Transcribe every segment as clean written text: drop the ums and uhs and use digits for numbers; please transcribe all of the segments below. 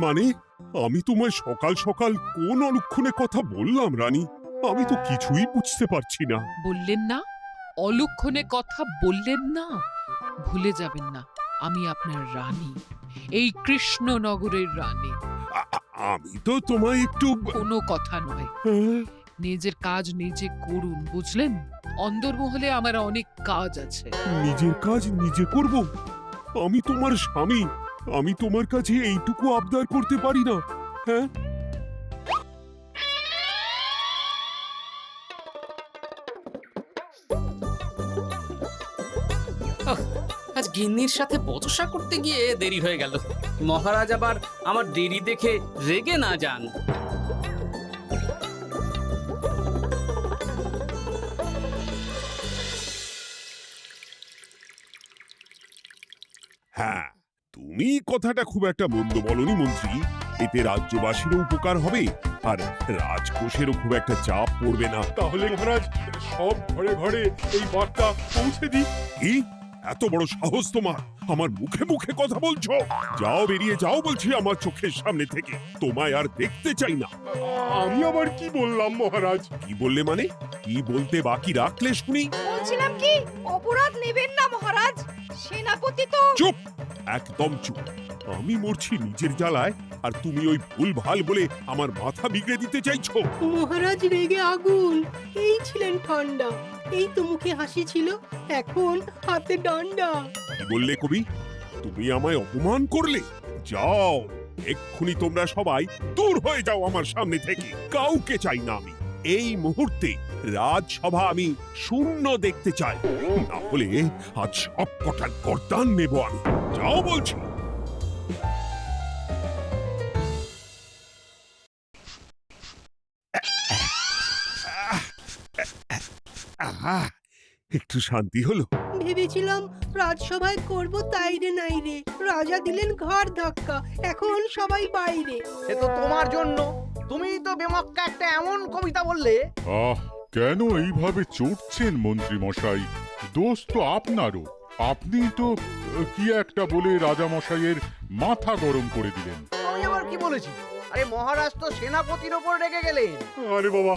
মানে আমি তোমায় সকাল সকাল কোন অলক্ষণে কথা বললাম রানী? আমি তো কিছুই বুঝতে পারছি না। বললেন না, অলক্ষণে কথা বললেন না। ভুলে যাবেন না, আমি আপনার রানী, এই কৃষ্ণনগরের রানী। আমি তো তোমায় একটু কোনো কথা নয়, হ্যাঁ? নিজের কাজ নিজে করুন, বুঝলেন? অন্দরমহলে আমার অনেক কাজ আছে। নিজের কাজ নিজে করব? আমি তোমার স্বামী, আমি তোমার কাছে এইটুকু আবদার করতে পারি না? হ্যাঁ, আজ গিন্নির সাথে বচসা করতে গিয়ে দেরি হয়ে গেল। মহারাজ আবার আমার দেরি দেখে রেগে না যান। হ্যাঁ, তুমি কথাটা খুব একটা মন্দ বলনি মন্ত্রী। এতে রাজ্যবাসীরও উপকার হবে আর রাজকোষেরও খুব একটা চাপ পড়বে না। তাহলে মহারাজ সব ঘরে ঘরে এই বার্তা পৌঁছে দিই। কি এত বড় সাহস তোমার? আমার মুখে মুখে কথা বলছো? যাও, বেরিয়ে যাও বলছি আমার চোখের সামনে থেকে। তোমায় আর দেখতে চাই না। আমি আবার কি বললাম মহারাজ? কি বললে মানে? কি বলতে বাকি রাখলে শুনি? বলছিলাম কি, অপরাধ নেবেন না মহারাজ, সেনাপতি তো। চুপ, একদম চুপ। আমি মরছি নিজের জ্বালায় আর তুমি ওই ভুল ভাল বলে আমার মাথা বিগড়ে দিতে চাইছো? মহারাজ রেগে আগুন, এই ছিলেন ঠান্ডা, এই তো মুখে হাসি ছিল, এখন হাতে ডান্ডা। কি বললে কবি? তুমি আমায় অপমান করলে? যাও, এক্ষুনি তোমরা সবাই দূর হয়ে যাও আমার সামনে থেকে। কাউকে চাই না আমি। এই মুহূর্তে রাজসভা আমি শূন্য দেখতে চাই, না হলে আজ সব কটার গর্দান নেব আমি। যাও বলছি। আহা, একটু শান্তি হলো। ভেবেছিলাম রাজসভায় করব তাই রে নাই রে, রাজা দিলেন ঘাড় ধাক্কা, এখন সবাই বাইরে। সে তো তোমার জন্য, তুমিই তো বেমক্কা একটা এমন কবিতা বললে। আহ, কেন এইভাবে চড়ছেন মন্ত্রী মশাই? দোষ তো আপনারও। আপনি তো কি একটা বলে রাজা মশাইয়ের মাথা গরম করে দিলেন। আমি আবার কি বলেছি? আরে মহারাজ তো সেনাপতির ওপর রেগে গেলেন। আরে বাবা,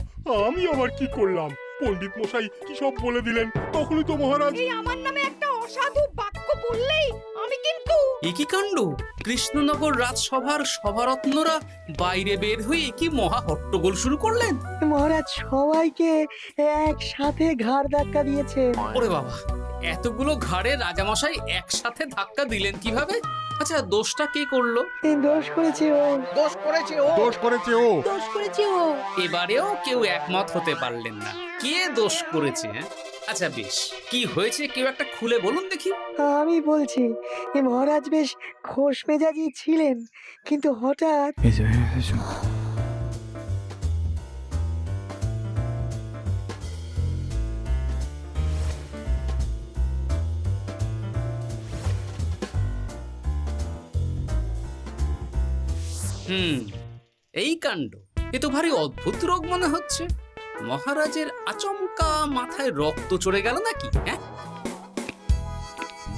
আমি আবার কি করলাম? পণ্ডিত মশাই কি সব বলে দিলেন, তখনই তো মহারাজ। এই আমার নামে একটা অসাধু বাক্য বললেই আমি কিন্তু। এ কি কাণ্ড! কৃষ্ণনগর রাজসভার সভারত্নরা বাইরে বের হয়ে কি মহা হট্টগোল শুরু করলেন। মহারাজ সবাইকে একসাথে ঘাড় ধাক্কা দিয়েছে। ওরে বাবা, এতগুলো ঘাড়ে রাজামশাই একসাথে ধাক্কা দিলেন কিভাবে? আচ্ছা, দোষটা কে করলো? দোষ করেছে ও, দোষ করেছে ও। দোষ করেছে ও। দোষ করেছে ও। এবারেও কেউ একমত হতে পারলেন না কে দোষ করেছে। আচ্ছা বেশ, কি হয়েছে কেউ একটা খুলে বলুন দেখি। আমি বলছি, মহারাজ বেশ খোশ মেজাজি ছিলেন, কিন্তু হঠাৎ এই কাণ্ড! এ তো ভারী অদ্ভুত রোগ মনে হচ্ছে। মহারাজের আচমকা মাথায় রক্ত চড়ে গেল নাকি? হ্যাঁ,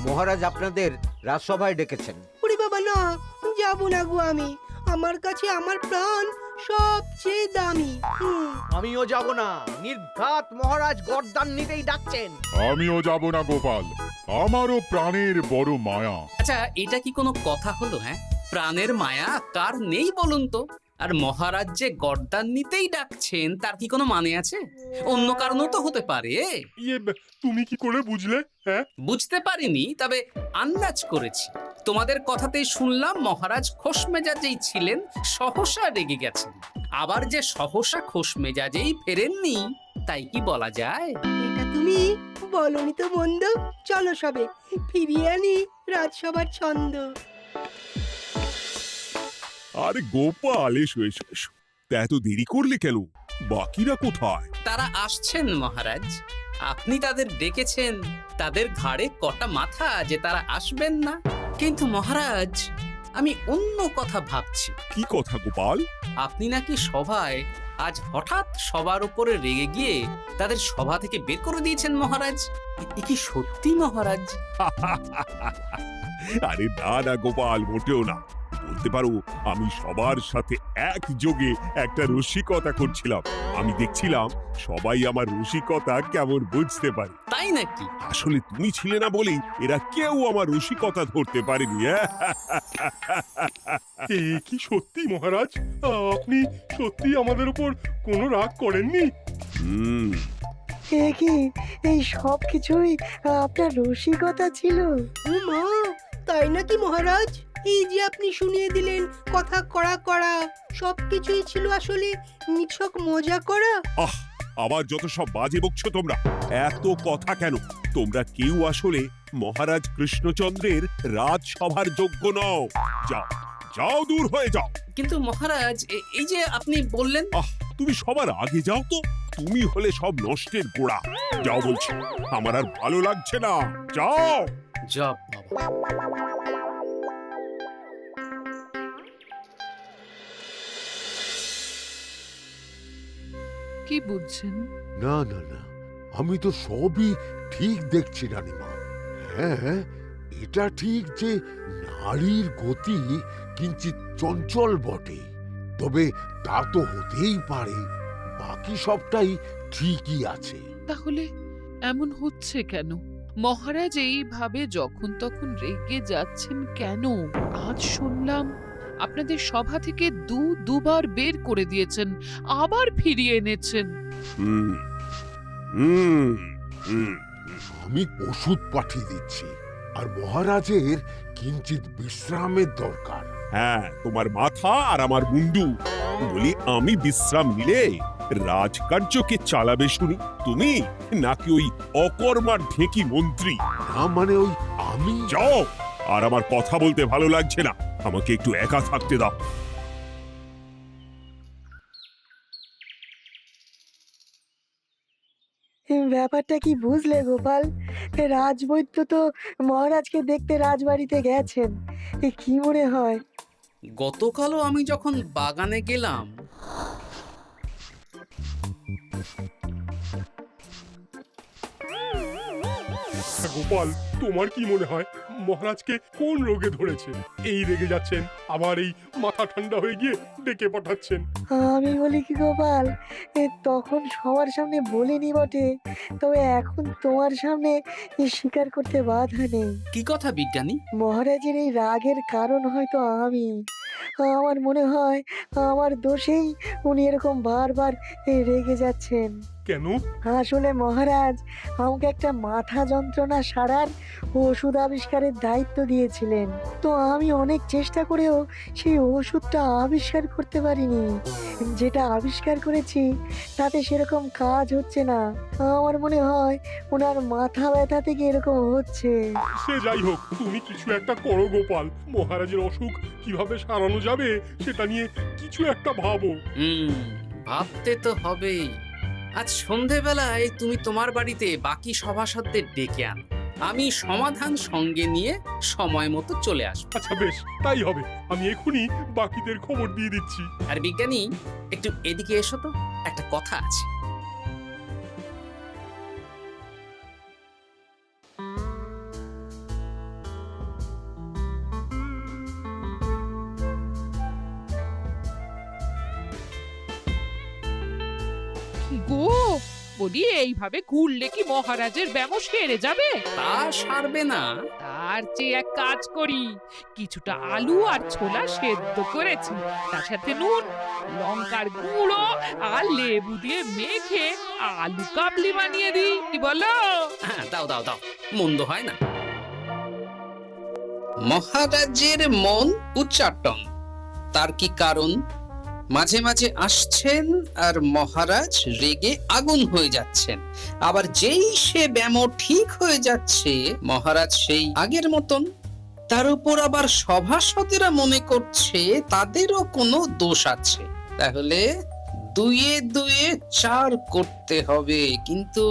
মহারাজ আপনাদের রাজসভায় ডেকেছেন। ওরে বাবা না, যাব না গো আমি, আমার কাছে আমার প্রাণ সবচেয়ে দামি। আমিও যাব না, নির্ঘাত মহারাজ গর্দান নিতেই ডাকছেন। আমিও যাব না গোপাল, আমারও প্রাণের বড় মায়া। আচ্ছা, এটা কি কোনো কথা হলো? হ্যাঁ, প্রাণের মায়া কার নেই বলুন তো? আর মহারাজ যে গর্দান নিতেই ডাকছেন তার কি কোনো মানে আছে? অন্য কারণও তো হতে পারে। তুমি কি করে বুঝলে? হ্যাঁ, বুঝতে পারিনি, তবে আন্দাজ করেছি। তোমাদের কথাতেই শুনলাম মহারাজ খোশ মেজাজেই ছিলেন, সহসা রেগে গেছেন। আবার যে সহসা খোশ মেজাজেই ফেরেননি, তাই কি বলা যায়? এটা তুমি বলনি তো মন্দ। চলো সবে ফিরিয়ে আনি রাজসভার ছন্দ। আরে গোপাল, এসো এসো এসো। তা এত দেরি করলে কেন? বাকিরা কোথায়? তারা আসছেন মহারাজ। আপনি তাদের ডেকেছেন, তাদের ঘাড়ে কটা মাথা যে তারা আসবেন না। কিন্তু মহারাজ, আমি অন্য কথা ভাবছি। কি কথা গোপাল? আপনি নাকি সভায় আজ হঠাৎ সবার উপরে রেগে গিয়ে তাদের সভা থেকে বের করে দিয়েছেন মহারাজ। এ কি সত্যি মহারাজ? আরে না না গোপাল, মোটেও না। বলতে পারো আমি সবার সাথে একযোগে একটা রসিকতা করছিলাম। আমি দেখছিলাম সবাই আমার রসিকতা কেমন বুঝতে পারে। তাই নাকি? আসলে তুমি ছিলে না বলেই এরা কেউ আমার রসিকতা ধরতে পারেনি। এ কি সত্যি মহারাজ, আপনি সত্যি আমাদের উপর কোনো রাগ করেননি? হুম, এ কি, এই সব কিছুই আপনার রসিকতা ছিল? ও মা, তাই নাকি মহারাজ? এই যে আপনি শুনিয়ে দিলেন কথা কড়া কড়া, সবকিছুই ছিল আসলে নিছক মজা করা। আহ, আবার যত সব বাজে বকছো তোমরা। এত কথা কেন? তোমরা কেউ আসলে মহারাজ কৃষ্ণচন্দ্রের রাজসভার যোগ্য নও। যাও, যাও, দূর হয়ে যাও। কিন্তু মহারাজ, এই যে আপনি বললেন। আহ, তুমি সবার আগে যাও তো। তুমি হলে সব নষ্টের গোড়া। যাও বলছি, আমার আর ভালো লাগছে না। যাও। জপ বাবা। কি বুঝছেন? না না না, আমি তো সবই ঠিক দেখছি রানীমা। হ্যাঁ, এটা ঠিক যে নারীর গতি কিঞ্চিত চঞ্চল বটে, তবে তা তো হতেই পারে। বাকি সবটাই ঠিকই আছে। তাহলে এমন হচ্ছে কেন? মহারাজ এইভাবে যখন তখন রেগে যাচ্ছেন কেন? আজ শুনলাম আপনাদের সভা থেকে দুবার বের করে দিয়েছেন, আবার ফিরিয়ে এনেছেন। হুম, হুম, হুম। আমি ওষুধ পাঠিয়ে দিচ্ছি, আর মহারাজের কিঞ্চিত বিশ্রামের দরকার। হ্যাঁ, তোমার মাথা আর আমার মুন্ডু। বলি, আমি বিশ্রাম নিলে রাজকার্যকে চালাবে শুনি তুমি, নাকি ওই অকর্মার ঢেকি মন্ত্রী? না মানে ওই আমি। যাও, আর আমার কথা বলতে ভালো লাগছে না। আমাকে একটু একা থাকতে দাও। ব্যাপারটা কি বুঝলে গোপাল? রাজবৈদ্য তো মহারাজকে দেখতে রাজবাড়িতে গেছেন। কি মনে হয়? গতকালও আমি যখন বাগানে গেলাম, গোপাল, তোমার কি মনে হয় মহারাজকে কোন রোগে ধরেছে? এই রেগে যাচ্ছেন, আবার এই মাথা ঠান্ডা হয়ে গিয়ে ডেকে পাঠাচ্ছেন। আমি বলি কি গোপাল, তখন সবার সামনে বলিনি বটে, তবে এখন তোমার সামনে স্বীকার করতে বাধা নেই। কি কথা বিজ্ঞানী? মহারাজের এই রাগের কারণ হয়তো আমি। আমার মনে হয় আমার দোষেই উনি এরকম বারবার রেগে যাচ্ছেন। কেন? আসলে মহারাজ আমাকে একটা মাথা যন্ত্রণা সারার ওষুধ আবিষ্কারের দায়িত্ব দিয়েছিলেন, তো আমি অনেক চেষ্টা করেও সেই ওষুধটা আবিষ্কার করতে পারিনি। যেটা আবিষ্কার করেছি তাতে সেরকম কাজ হচ্ছে না। আমার মনে হয় ওনার মাথা ব্যথা থেকে এরকম হচ্ছে। সে যাই হোক, তুমি কিছু একটা করো গোপাল। মহারাজের অসুখ কিভাবে সারানো যাবে সেটা নিয়ে কিছু একটা ভাবো। ভাবতে তো হবেই। আজ সন্ধেবেলায় তুমি তোমার বাড়িতে বাকি সভাসদদের ডেকে আনো, আমি সমাধান সঙ্গে নিয়ে সময় মতো চলে আসবো। আচ্ছা বেশ, তাই হবে। আমি এখনই বাকিদের খবর দিয়ে দিচ্ছি। আর বিজ্ঞানী, একটু এদিকে এসো তো, একটা কথা আছে। গো, বলি এইভাবে ঘুরলে কি মহারাজের ব্যামো সেরে যাবে? তা সারবে না। তার চেয়ে এক কাজ করি, কিছুটা আলু আর ছোলা সেদ্ধ করেছি, তার সাথে নুন, লঙ্কার গুঁড়ো আর লেবু দিয়ে মেখে আলু কাবলি বানিয়ে দিই, কি বলো? হ্যাঁ, দাও দাও দাও, মন্দ হয় না। মহারাজের মন উচ্চাটন। তার কি কারণ? মাঝে মাঝে আসছেন আর মহারাজ রেগে আগুন হয়ে যাচ্ছেন, আবার যেই সে ব্যামো ঠিক হয়ে যাচ্ছে মহারাজ সেই আগের মতন। তার উপর আবার সভাসদেরা মনে করছে তাদেরও কোনো দোষ আছে। তাহলে দুয়ে দুয়ে চার করতে হবে, কিন্তু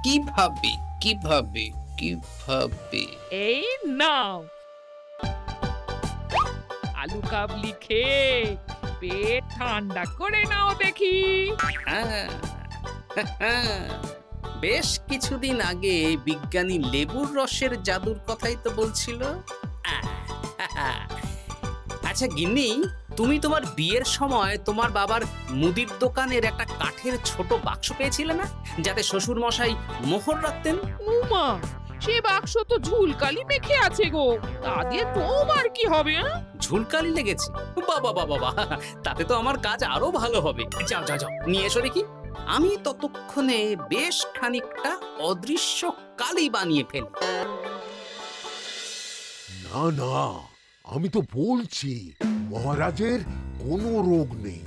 কিভাবে কিভাবে কিভাবে? এই নাও আলু কাবলি খেয়ে পেট ঠান্ডা করে নাও দেখি। বেশ কিছুদিন আগে বিজ্ঞানী লেবুর রসের জাদুর কথাই তো বলছিল। আচ্ছা গিন্নি, তুমি তোমার বিয়ের সময় তোমার বাবার মুদির দোকানের একটা কাঠের ছোট বাক্স পেয়েছিলে না, যাতে শ্বশুর মশাই মোহর রাখতেন? উমা, সে বাক্স তো ঝুলকালি মেখে আছে গো, তা দিয়ে তোমার কি হবে? ঝুলকালি লেগেছে? বাবা বাবা বাবা, তাতে তো আমার কাজ আরো ভালো হবে। যাও যাও যাও, নিয়ে এসো দেখি। আমি ততক্ষণে বেশ খানিকটা অদৃশ্য কালি বানিয়ে ফেলি। না না, আমি তো বলছি মহারাজের কোনো রোগ নেই,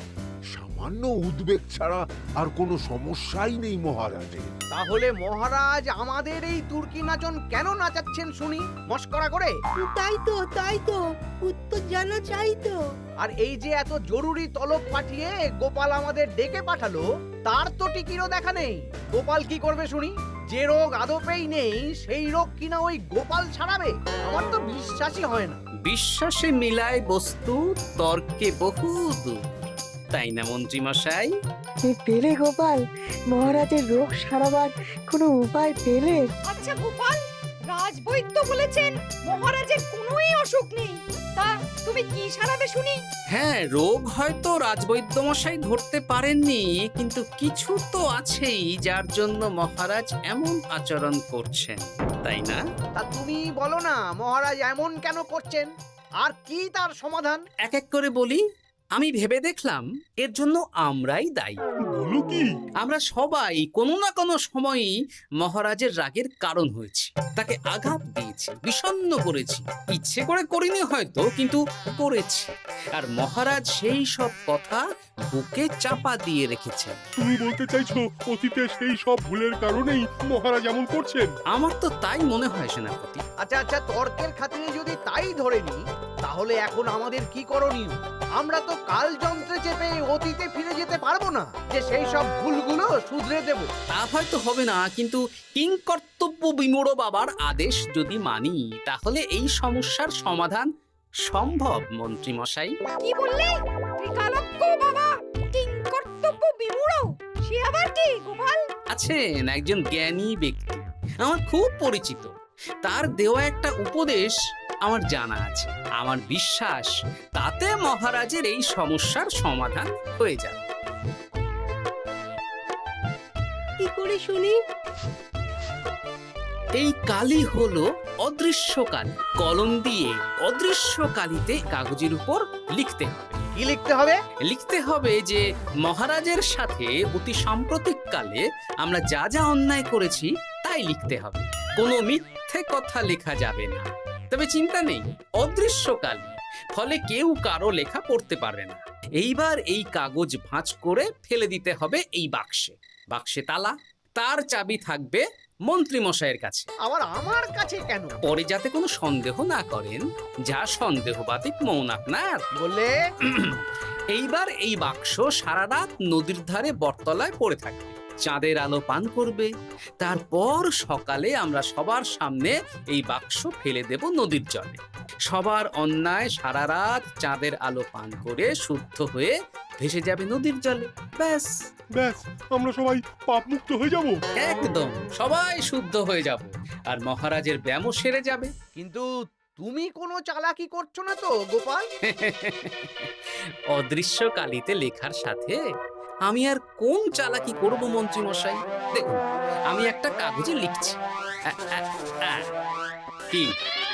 সামান্য উদ্বেগ ছাড়া আর কোনো সমস্যাই নেই মহারাজের। তাহলে মহারাজ আমাদের এই তুর্কি নাচন কেন নাচাচ্ছেন শুনি, মস্করা করে? তাই তো উত্তর জানা চাই তো। আর এই যে এত জরুরি তলব পাঠিয়ে গোপাল আমাদের ডেকে পাঠালো, তার তো টিকিরও দেখা নেই। গোপাল কি করবে শুনি? যে রোগ আদপেই নেই সেই রোগ কিনা ওই গোপাল ছাড়াবে? আমার তো বিশ্বাসই হয় না। বিশ্বাসে মিলায় বস্তু, তর্কে বহু দূর, তাই না মন্ত্রী মশাই? পেলে গোপাল, মহারাজের রোগ সারাবার কোনো উপায় পেলে? আচ্ছা গোপাল, রাজবৈদ্য বলেছেন মহারাজের কোনোই অসুখ নেই, তা তুমি কি সারাবে শুনি? হ্যাঁ, রোগ হয়তো রাজবৈদ্য মশাই ধরতে পারেননি, কিন্তু কিছু তো আছেই যার জন্য মহারাজ এমন আচরণ করছেন, তাই না? তা তুমি বলো না মহারাজ এমন কেন করছেন, আর কি তার সমাধান? এক এক করে বলি। আমি ভেবে দেখলাম এর জন্য আমরাই দায়ী। বলো কি? আমরা সবাই কোনো না কোনো সময়ই মহারাজের রাগের কারণ হয়েছি, তাকে আঘাত দিয়েছি, বিষণ্ণ করেছি। ইচ্ছে করে করিনি হয়তো, কিন্তু করেছি। আর মহারাজ সেই সব কথা বুকে চাপা দিয়ে রেখেছেন। তুমি বলতে চাইছো অতীতে সেই সব ভুলের কারণেই মহারাজ এমন করছেন? আমার তো তাই মনে হয় সেনাপতি। আচ্ছা তর্কের খাতিরে যদি তাই ধরে নি, তাহলে এখন আমাদের কি করণীয়? আমরা তো কাল যন্ত্রে চেপে অতীতে ফিরে যেতে পারবো না যে সেই সব ভুলগুলো শুধরে দেব। তা হয়তো হবে না, কিন্তু কিংকর্তব্য বিমূঢ় বাবার আদেশ যদি মানি, তাহলে এই সমস্যার সমাধান সম্ভব মন্ত্রী মশাই। কি বললে? ত্রিকালজ্ঞ বাবা কিংকর্তব্য বিমূঢ়, সে আবার কি গোপাল? আছেন একজন জ্ঞানী ব্যক্তি, আমার খুব পরিচিত। তার দেওয়া একটা উপদেশ আমার জানা আছে। আমার বিশ্বাস তাতে মহারাজের এই সমস্যার সমাধান হয়ে যাবে। কি করে শুনি? এই কালি হলো অদৃশ্য কালি। কলম দিয়ে অদৃশ্য কালিতে কাগজের উপর লিখতে হবে। কি লিখতে হবে? লিখতে হবে যে মহারাজের সাথে অতি সাম্প্রতিককালে আমরা যা যা অন্যায় করেছি তাই লিখতে হবে। কোনো মিথ্যে কথা লেখা যাবে না। তবে চিন্তা নেই, অদৃশ্য কালি, ফলে কেউ কারো লেখা পড়তে পারবে না। এইবার এই কাগজ ভাঁজ করে ফেলে দিতে হবে এই বাক্সে। বাক্সে তালা, তার চাবি থাকবে মন্ত্রী মশাইয়ের কাছে। আবার আমার কাছে কেন? পরে যাতে কোনো সন্দেহ না করেন, যা সন্দেহ বাতিক মৌন আপনার। বললে এইবার এই বাক্স সারা রাত নদীর ধারে বটতলায় পড়ে থাকবে, চাঁদের আলো পান করবে। তারপর সকালে আমরা সবার সামনে এই বাক্স ফেলে দেব নদীর জলে। সবার অন্যায় সারা রাত চাঁদের আলো পান করে শুদ্ধ হয়ে ভেসে যাবে নদীর জলে। ব্যাস ব্যাস, আমরা সবাই পাপ মুক্ত হয়ে যাব। একদম সবাই শুদ্ধ হয়ে যাব, আর মহারাজের ব্যামো সেরে যাবে। কিন্তু তুমি কোনো চালাকি করছো না তো গোপাল? অদৃশ্য কালিতে লেখার সাথে আমি আর কোন চালাকি করব মন্ত্রী মশাই? দেখুন, আমি একটা কাগজে লিখছি। কি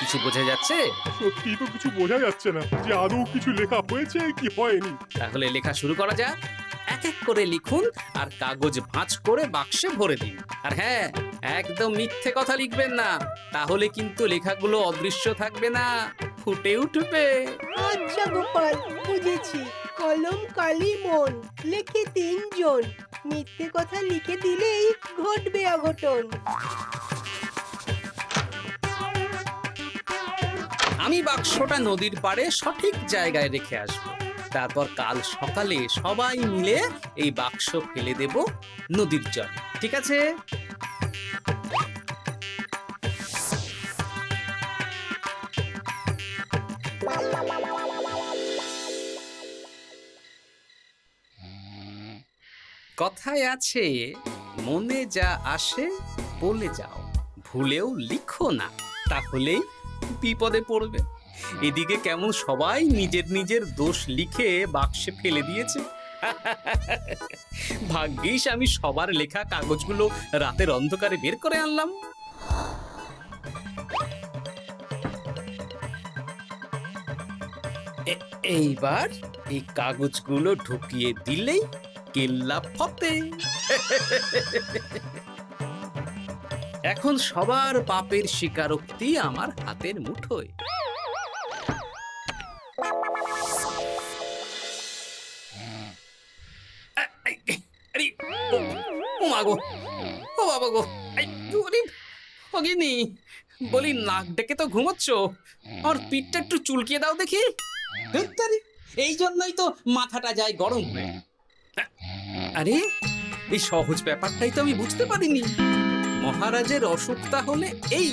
কিছু বোঝা যাচ্ছে? সত্যি তো কিছু বোঝা যাচ্ছে না যে আদৌ কিছু লেখা হয়েছে কি হয়নি। তাহলে লেখা শুরু করা যাক। এক এক করে লিখুন আর কাগজ ভাঁজ করে বাক্সে ভরে দিন। আর হ্যাঁ, একদম মিথ্যে কথা লিখবেন না, তাহলে কিন্তু লেখাগুলো অদৃশ্য থাকবে না, ফুটে উঠবে। আচ্ছা গোপাল, বুঝেছি। কলম কালি মন, লেখে 3 জন। মিথ্যে কথা লিখে দিলেই ঘটবে অঘটন। আমি বাক্সটা নদীর পাড়ে সঠিক জায়গায় রেখে আসব। তারপর কাল সকালে সবাই মিলে এই বাক্স ফেলে দেব নদীর জলে। ঠিক আছে? কথায় আছে, মনে যা আসে বলে যাও, ভুলেও লিখো না, তাহলেই বিপদে পড়বে। এদিকে কেমন সবাই নিজের নিজের দোষ লিখে বাক্সে ফেলে দিয়েছে। ভাগ্যিস আমি সবার লেখা কাগজগুলো রাতের অন্ধকারে বের করে আনলাম। এইবার এই কাগজগুলো ঢুকিয়ে দিলেই কেল্লা ফতে। এখন সবার পাপের স্বীকারোক্তি আমার হাতের মুঠোয়। ও মাগো, ও বাবা গো, বলি নাক ডেকে তো ঘুমোচ্ছ, আমার পিঠটা একটু চুলকিয়ে দাও দেখি। এই জন্যই তো মাথাটা যায় গরম হয়ে। আরে এই সহজ ব্যাপারটাই তো আমি বুঝতে পারিনি। মহারাজের অসুখ তাহলে এই।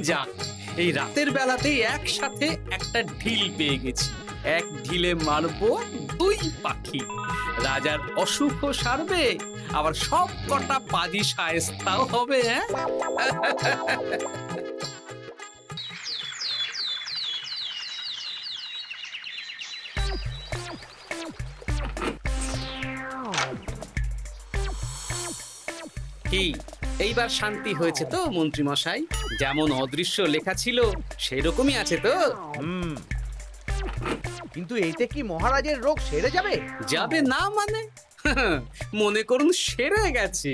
যাক, এই রাতের বেলাতেই একসাথে একটা ঢিল পেয়ে গেছি। এক ঢিলে মারবো দুই পাখি। রাজার অসুখও সারবে, আবার সব কটা পাজি শায়েস্তাও হবে। কি এইবার শান্তি হয়েছে তো মন্ত্রী মশাই? যেমন অদৃশ্য লেখা ছিল সেরকমই আছে তো? কিন্তু এতে কি মহারাজের রোগ সেরে যাবে? যাবে না মানে? মনে করুন সেরে গেছে।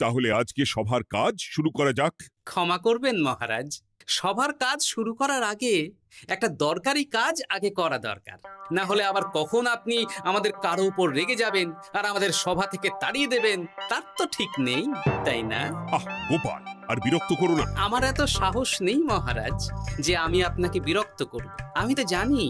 তাহলে আজকে সভার কাজ শুরু করা যাক। ক্ষমা করবেন মহারাজ, সবার কাজ শুরু করার আগে একটা দরকারি কাজ আগে করা দরকার। না হলে আবার কখন আপনি আমাদের কারো উপর রেগে যাবেন আর আমাদের সভা থেকে তাড়িয়ে দেবেন তার তো ঠিক নেই, তাই না? আহ গোপাল, আর বিরক্ত করো না। আমার এত সাহস নেই মহারাজ যে আমি আপনাকে বিরক্ত করব। আমি তো জানি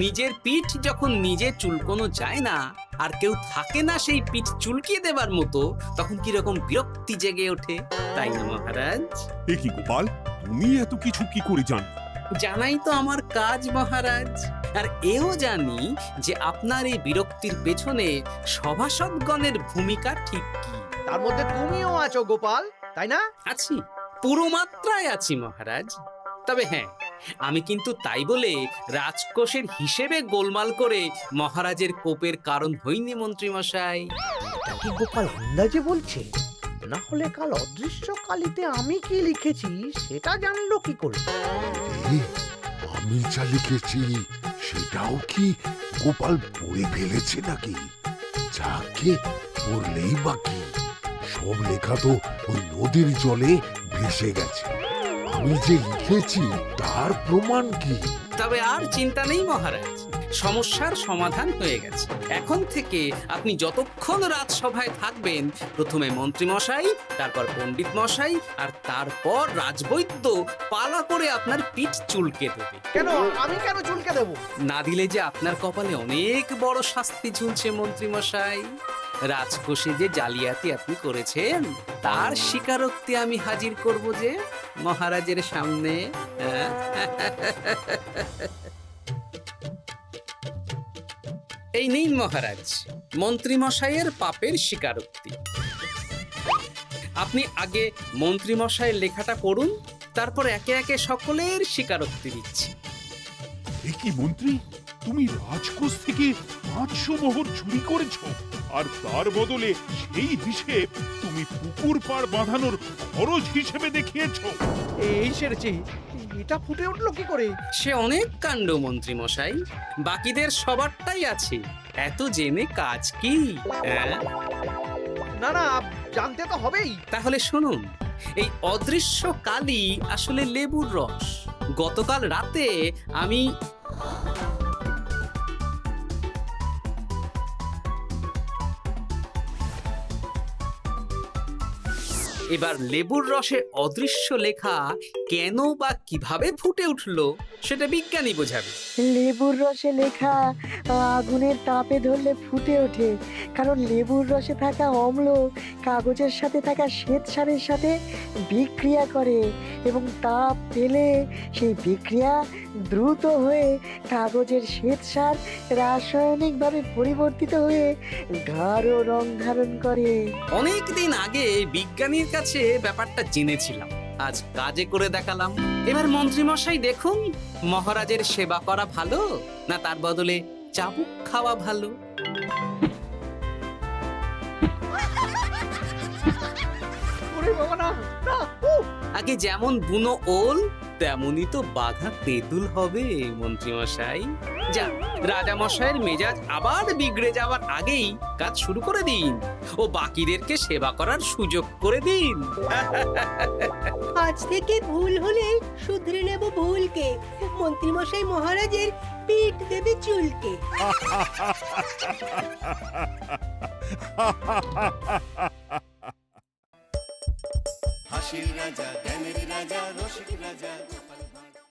নিজের পিঠ যখন নিজে চুলকোনো যায় না আর কেউ থাকে না সেই পিঠ চুলকিয়ে দেবার মতো, তখন কিরকম বিরক্তি জেগে ওঠে, তাই না মহারাজ? এ কি গোপাল, তুমি এত কিছু কি করে জানো? জানাই তো আমার কাজ মহারাজ। আর এও জানি যে আপনার এই বিরক্তির পেছনে সভাসদগণের ভূমিকা ঠিক কি। তার মধ্যে তুমিও আছো গোপাল, তাই না? আছি, পুরো মাত্রায় আছি মহারাজ। তবে হ্যাঁ, আমি কিন্তু তাই বলে রাজকোষের হিসেবে গোলমাল করে মহারাজের কোপের কারণ হইনি মন্ত্রী মশাই। এটা কি গোপাল আন্দাজে বলছে? না হলে কাল অদৃশ্য কালিতে আমি কি লিখেছি সেটা জানলো কি করে? আমি যা লিখেছি সেটাও কি গোপাল পড়ে ফেলেছে নাকি? যাকে পড়লেই বাকি, সব লেখা তো ওই নদীর জলে ভেসে গেছে। আমি যে লিখেছি তার প্রমাণ কি? তবে আর চিন্তা নেই মহারাজ, সমস্যার সমাধান হয়ে গেছে। এখন থেকে আপনি যতক্ষণ রাজসভায় থাকবেন, প্রথমে মন্ত্রী মশাই, তারপর পণ্ডিত মশাই, আর তারপর রাজবৈদ্য পালা করে আপনার পিঠ চুলকে দেবে। কেন আমি কেন চুলকে দেবো? না দিলে যে আপনার কপালে অনেক বড় শাস্তি ঝুলছে মন্ত্রী মশাই। রাজকোষে যে জালিয়াতি আপনি করেছেন তার স্বীকারোক্তি আমি হাজির করব যে মহারাজের সামনে। এই নিন মহারাজ মন্ত্রী মশাইয়ের পাপের স্বীকারোক্তি। আপনি আগে মন্ত্রী মশাইয়ের লেখাটা পড়ুন, তারপর একে একে সকলের স্বীকারোক্তি দিচ্ছি। এ কি মন্ত্রী, তুমি রাজকোষ থেকে 500 মোহর চুরি করেছো, আর তার বদলে সেই হিসেব তুমি পুকুর পাড় বাঁধানোর খরচ হিসেবে দেখিয়েছো। এই সেরেছি, এটা ফুটে উঠলো কি করে? সে অনেক কাণ্ড মন্ত্রী মশাই, বাকিদের সবারটাই আছে, এত জেনে কাজ কি? না না, জানতে তো হবেই। তাহলে শুনুন, এই অদৃশ্য কালি আসলে লেবুর রস। গতকাল রাতে আমি এবার লেবুর রসে অদৃশ্য লেখা কেন বা কিভাবে ফুটে উঠলো সেটা বিজ্ঞানী বোঝাবে। লেবুর রসে লেখা আগুনের তাপে ধরলে ফুটে ওঠে, কারণ লেবুর রসে থাকা অম্ল কাগজের সাথে থাকা শ্বেতসারের সাথে বিক্রিয়া করে এবং তাপ পেলে সেই বিক্রিয়া দ্রুত হয়ে কাগজের শ্বেতসার রাসায়নিকভাবে পরিবর্তিত হয়ে গাঢ় রং ধারণ করে। অনেক দিন আগে বিজ্ঞানীর কাছে ব্যাপারটা জেনেছিলাম, আজ কাজে করে দেখালাম। এবার মন্ত্রী মশাই দেখুন, মহারাজের সেবা করা ভালো না তার বদলে চাবুক খাওয়া ভালো? ওরে বাবা না, না, উহ! আগে যেমন বুনো ওল তেমনই তো বাঘা তেঁতুল হবে মন্ত্রী মশাই। যা, রাজা মশাইয়ের মেজাজ আবার বিগড়ে যাওয়ার আগেই কাজ শুরু করে দিন ও বাকিদেরকে সেবা করার সুযোগ করে দিন। আজ থেকে ভুল হলে শুধরে নেব ভুলকে। মন্ত্রীমশাই মহারাজের পিঠ দেবে চুলকে। হাসির রাজা, জ্ঞানের রাজা, রসিক রাজা।